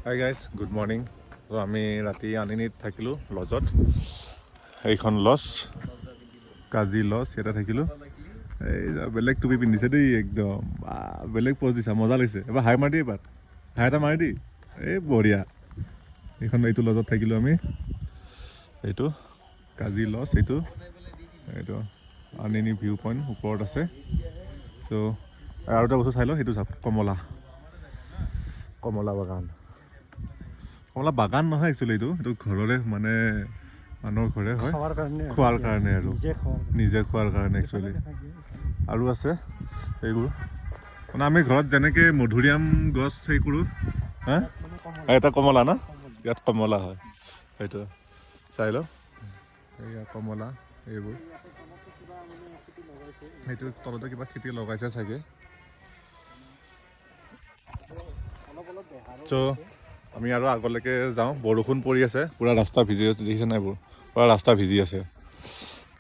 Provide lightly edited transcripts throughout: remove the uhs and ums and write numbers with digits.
Hi guys, good morning. তো আমি ৰাতি আনিনীত থাকিলোঁ লজত। এইখন লজ কাজি লজ, ইয়াতে থাকিলোঁ। এই বেলেগ টুপি পিন্ধিছে দেই, একদম বেলেগ প'জ দিছা, মজা লাগিছে। এবাৰ হাই মাৰি দি, এবাৰ হাই এটা মাৰি দি। এই বঢ়িয়া। এইটো লজত থাকিলোঁ আমি। এইটো কাজি লজ, এইটো আনিনী ভিউ পইণ্ট ওপৰত আছে। ত' আৰু এটা বস্তু চাই লওঁ, সেইটো চাওক, কমলা বাগান। কমলা বাগান নহয় একচুৱেলি, এইটো ঘৰৰে মানে মানুহৰ ঘৰে হয়, খোৱাৰ কাৰণে আৰু নিজে খোৱাৰ কাৰণে একচুৱেলি। আৰু আছে এইবোৰ মানে আমি ঘৰত যেনেকৈ মধুৰিআম গছ হেৰি কৰোঁ, হা এটা কমলা ন, ইয়াত কমলা হয়। সেইটো চাই লওঁ, এইয়া কমলা। এইবোৰ সেইটো তলতে কিবা খেতি লগাইছে চাগে। চ' আমি আৰু আগলৈকে যাওঁ। বৰষুণ পৰি আছে, পূৰা ৰাস্তা ভিজি আছে, দেখিছে নাই? এইবোৰ পূৰা ৰাস্তা ভিজি আছে।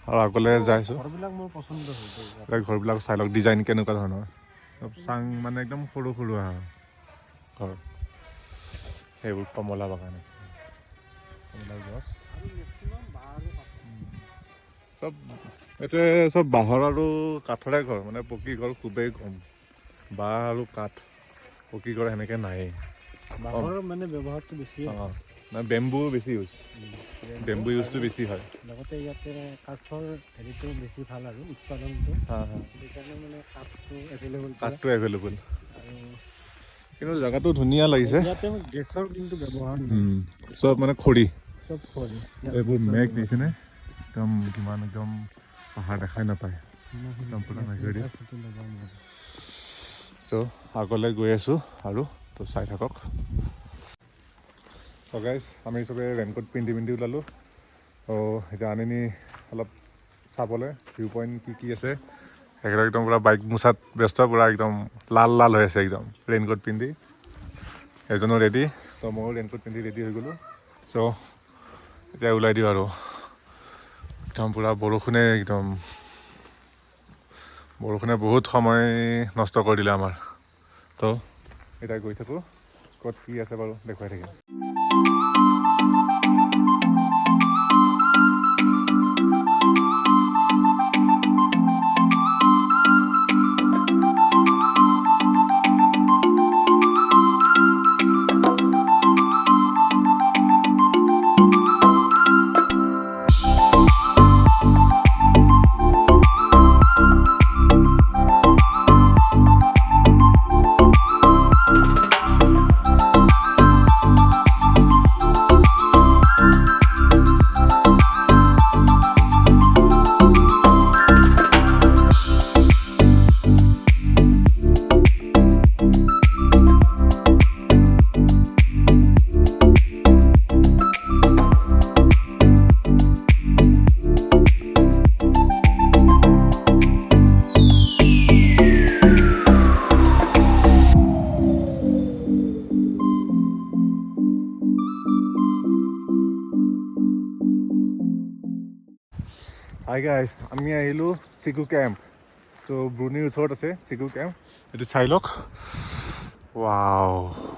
আৰু আগলৈ যাইছোঁ। ঘৰবিলাক মোৰ পচন্দ হৈছে। ঘৰবিলাক চাই লওক, ডিজাইন কেনেকুৱা ধৰণৰ, চাং মানে একদম সৰু সৰু ঘৰ। সেইবোৰ কমলা বাগান, কমলা গছ চব। এইটোৱে চব বাঁহৰ আৰু কাঠৰে ঘৰ, মানে পকী ঘৰ খুবেই কম। বাঁহ আৰু কাঠ, পকী ঘৰ সেনেকৈ নায়েই। বাঁহৰ মানে ব্যৱহাৰটো বেছি, মানে বেম্বু বেছি ইউজ, বেম্বু ইউজটো বেছি হয়। লগতে ইয়াতে কাঠৰ হেৰিটো বেছি ভাল আৰু উৎপাদনটো, সেইকাৰণে মানে কাঠটো এভেইলেবল। আৰু কিন্তু জেগাটো ধুনীয়া লাগিছে। ইয়াতে গেছৰ কিন্তু ব্যৱহাৰ চব মানে খৰি, এইবোৰ মেঘ দেখিছেনে? একদম কিমান একদম পাহাৰ দেখাই নাপায়, একদম পুৰা মেঘেৰে। ত' আগলৈ গৈ আছোঁ আৰু, তো চাই থাকক। ত' গাইজ, আমি চবেই ৰেইনকোট পিন্ধি ওলালোঁ। এতিয়া আনিনি অলপ চাবলৈ ভিউ পইণ্ট কি আছে। একদম পূৰা বাইক মোচাত ব্যস্ত, পূৰা একদম লাল হৈ আছে একদম ৰেইনকোট পিন্ধি। এজনো ৰেডি, ত' ময়ো ৰেইনকোট পিন্ধি ৰেডি হৈ গ'লোঁ। চ' এতিয়া ওলাই দিওঁ আৰু। একদম পূৰা বৰষুণে বহুত সময় নষ্ট কৰি দিলে আমাৰ। ত' এতিয়া গৈ থাকোঁ, ক'ত কি আছে বাৰু দেখুৱাই থাকিম। হাই গাইজ, আমি আহিলোঁ চিকু কেম্প। ত' ব্ৰুনিৰ ওচৰত আছে চিকু কেম্প। এইটো চাই লওক, ৱাও,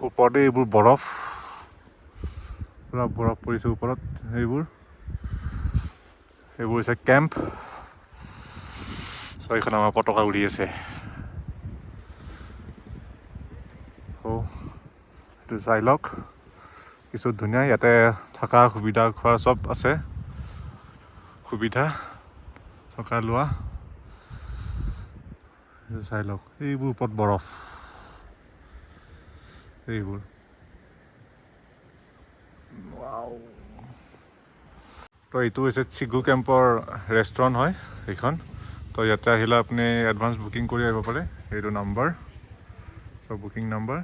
ওপৰতে এইবোৰ বৰফ, পূৰা বৰফ পৰিছে ওপৰত। এইবোৰ হৈছে কেম্প। চ' এইখন আমাৰ পতাকা উৰি আছে। এইটো চাই লওক, কিছু ধুনীয়া। ইয়াতে থকা সুবিধা, খোৱা চব আছে সুবিধা, থকা লোৱা। চাই লওক, এইবোৰ ওপৰত বৰফ, এইবোৰ তো এইটো হৈছে চিকু কেম্পৰ ৰেষ্টুৰেণ্ট হয় এইখন। তো ইয়াতে আহিলে আপুনি এডভান্স বুকিং কৰি আহিব পাৰে। এইটো নাম্বাৰ, তো বুকিং নাম্বাৰ।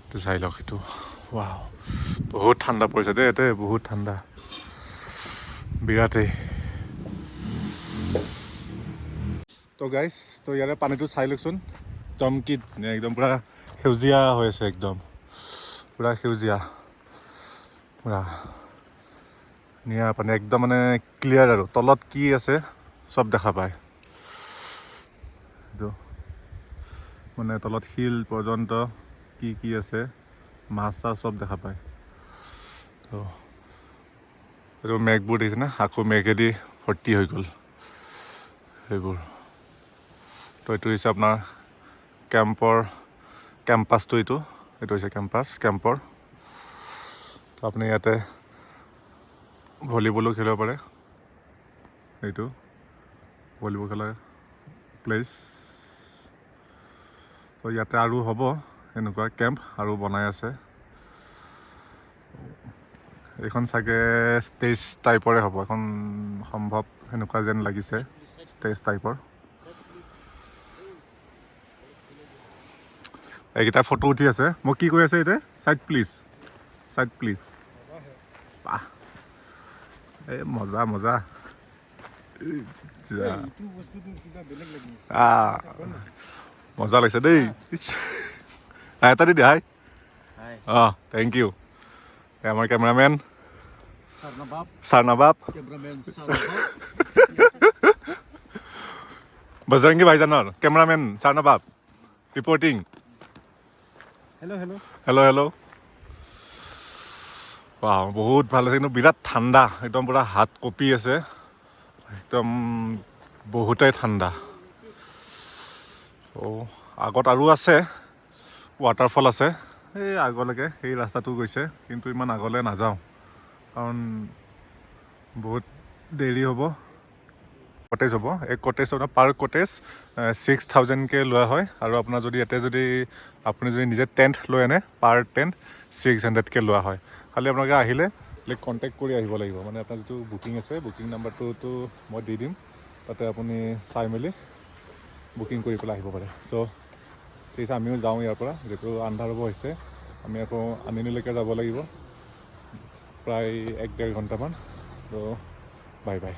এইটো চাই লওক, এইটো ৱাও, বহুত ঠাণ্ডা পৰিছে দেই ইয়াতে, বহুত ঠাণ্ডা বিৰাটেই। তো গাইজ, তো ইয়াৰে পানীটো চাই লওকচোন, চমকিত একদম পূৰা সেউজীয়া হৈ আছে, একদম পূৰা সেউজীয়া, পূৰা ধুনীয়া পানী, একদম মানে ক্লিয়াৰ আৰু তলত কি আছে চব দেখা পায়। এইটো মানে তলত শিল পৰ্যন্ত কি আছে মাছ চাছ চব দেখা পায়। তো এইটো মেঘবোৰ দেখিছেনে, আকৌ মেঘেদি ভৰ্তি হৈ গ'ল সেইবোৰ। তো এইটো হৈছে আপোনাৰ কেম্পাছটো, এইটো হৈছে কেম্পৰ। তো আপুনি ইয়াতে ভলীবলো খেলিব পাৰে, এইটো ভলীবল খেলাৰ প্লেচ। তো ইয়াতে আৰু হ'ব এনেকুৱা কেম্প আৰু বনাই আছে। এইখন চাগে ষ্টেজ টাইপৰে হ'ব, এখন সম্ভৱ সেনেকুৱা যেন লাগিছে, ষ্টেজ টাইপৰ। এইকেইটা ফটো উঠি আছে, মোক কি কৈ আছে এতিয়া, চাইড প্লিজ। বাহ, এই মজা মজা। মজা লাগিছে দেই। এটা দি দিয়া, হাই। অঁ, থেংক ইউ। আমাৰ কেমেৰামেন চাৰনাবাব, বজৰংগী ভাইজানৰ কেমেৰামেন চাৰনাবাব ৰিপৰ্টিং। হেল্ল'। বহুত ভাল লাগিছে, কিন্তু বিৰাট ঠাণ্ডা, একদম পূৰা হাত কঁপি আছে, একদম বহুতেই ঠাণ্ডা। ত' আগত আৰু আছে ৱাটাৰফল আছে, এই আগলৈকে সেই ৰাস্তাটো গৈছে, কিন্তু ইমান আগলৈ নাযাওঁ কাৰণ বহুত দেৰি হ'ব। কটেজ হ'ব, এই কটেজ আপোনাৰ পাৰ কটেজ 6,000কৈ লোৱা হয়, আৰু আপোনাৰ যদি ইয়াতে আপুনি যদি নিজে টেণ্ট লৈ আনে, পাৰ টেণ্ট 600কৈ লোৱা হয়। খালি আপোনালোকে আহিলে কণ্টেক্ট কৰি আহিব লাগিব, মানে আপোনাৰ যিটো বুকিং আছে, বুকিং নাম্বাৰটোতো মই দি দিম, তাতে আপুনি চাই মেলি বুকিং কৰি পেলাই আহিব পাৰে। চ' ঠিক আছে, আমিও যাওঁ ইয়াৰ পৰা, যিহেতু আন্ধাৰ হ'ব হৈছে। আমি আকৌ আনিনীলৈকে যাব লাগিব প্ৰায় 1-1.5 ঘণ্টামান। ত' বাই বাই।